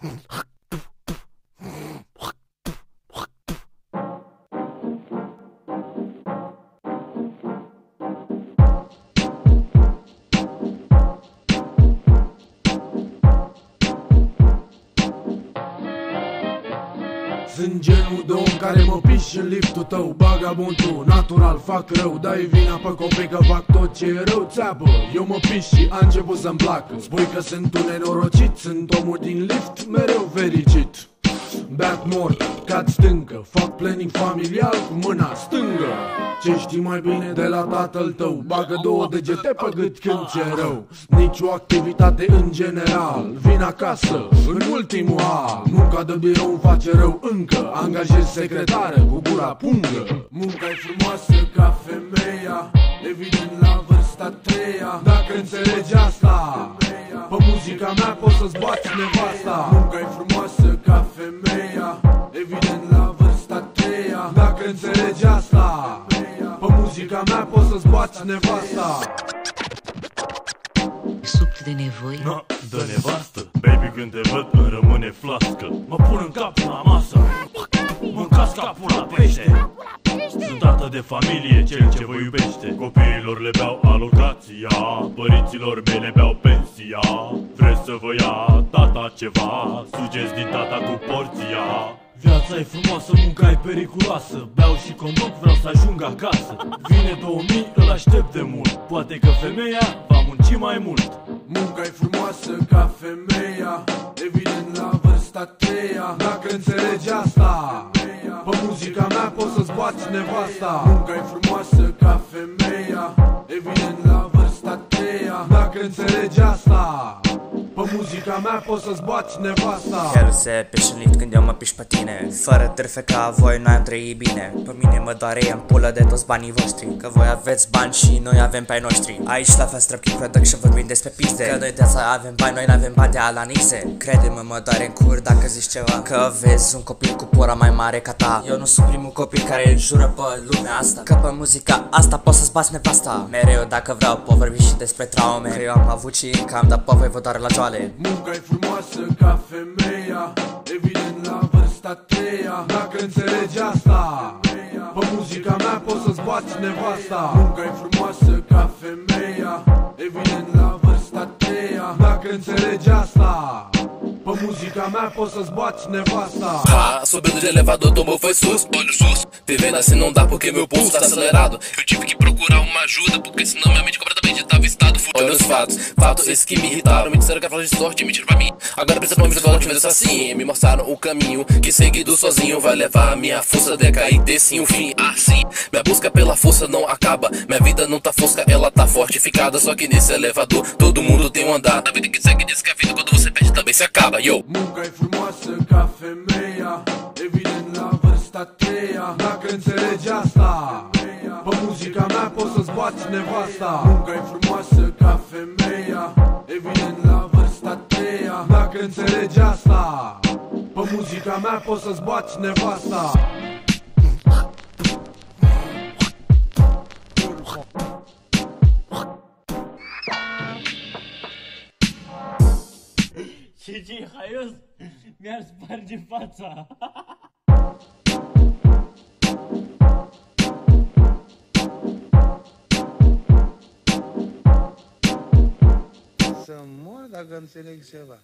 Sunt genul de om care mă piși în liftul tău, bagabondul, natural fac rău. Dai vina pe copii că fac tot ce e rău, țeapă. Eu mă piși și a început să-mi placă. Spui că sunt un nenorocit, sunt omul din lift, mereu fericit. Beat mort, cad stâncă, fac planning familial cu mâna stângă. Ce știi mai bine de la tatăl tău? Bagă două degete pe gât când ți-e rău. Nici o activitate în general. Vin acasă, în ultimul hal. Munca de birou îmi face rău încă. Angajez secretară cu gura pungă. Munca-i frumoasă ca femeia, evident la vârsta treia. Dacă înțelegi asta, pe muzica mea poți să-ți bați nevasta. Munca-i frumoasă ca femeia, evident la vârsta treia. Dacă înțelegi asta, pe muzica mea poți să-ți bați nevasta. Suplu de nevoi? Na, de nevastă. Baby, când te văd îmi rămâne flască. Mă pun în capul la masă, mâncați capul la pește. Sunt tată de familie, cel ce vă iubește. Copiilor le beau alocația, părinților mei le beau pensia. Vreți să vă ia tata ceva? Sugeți din tata cu porția. Viața e frumoasă, munca e periculoasă. Beau și conduc, vreau să ajung acasă. Vine 2000, îl aștept de mult. Poate că femeia va munci mai mult. Munca-i frumoasă ca femeia, evident la vârsta treia. Dacă înțelegi asta, pe muzica mea poți să-ți bați nevasta. Munca-i frumoasă ca femeia, evident la vârsta treia. Dacă înțelegi asta, pe muzica mea poți să-ți bați nevasta. El se piși în lift când eu mă piși pe tine. Fără târfe ca voi noi am trăit bine. Pe mine mă doare în pulă de toți banii voștri, că voi aveți bani și noi avem pe ai noștri. Aici la Fast Rap Production vorbim despre pizde, că noi de să avem bani, noi n-avem bani de alanize. Crede-mă, mă doare în cur dacă zici ceva, că vezi un copil cu pura mai mare ca ta. Eu nu sunt primul copil care îl jură pe lumea asta, că pe muzica asta poți să-ți bați nevasta. Mereu dacă vreau pot vorbi și despre traume, că eu am avut și încă am, dar pe voi vă doare la joale. Munca-i frumoasă ca femeia, evident la vârsta treia. Dacă înțelegi asta, pe muzica mea poți să-ți bați nevasta. Munca-i frumoasă ca femeia, evident la vârsta treia. Dacă înțelegi asta, pe muzica mea poți să-ți bați nevasta. Subindo de elevador, tomou foi susto, olho susto. Te vendo assim não dá porque meu pulso tá acelerado. Eu tive que procurar uma ajuda porque senão minha mente completamente tava em estado. Olha os fatos, fatos esses que me irritaram. Me disseram que era falta de sorte, mentira pra mim. Agora precisa pra mim de que me assim. Me mostraram o caminho que seguido sozinho vai levar a minha força a decair, ter sim um fim assim. Minha busca pela força não acaba. Minha vida não tá fosca, ela tá fortificada. Só que nesse elevador todo mundo tem um andar. A vida que segue diz que a vida quando você perde também se acaba. Yo. Munca-i frumoasă ca femeia, evident la vârsta treia. Dacă înțelegi asta, pe muzica mea poți să-ți bați nevasta. Munca-i frumoasă ca femeia, evident la vârsta treia. Dacă înțelegi asta, pe muzica mea poți să-ți bați nevasta. Ce haios, mi-ar sparge fața. Să mor dacă înțeleg ceva.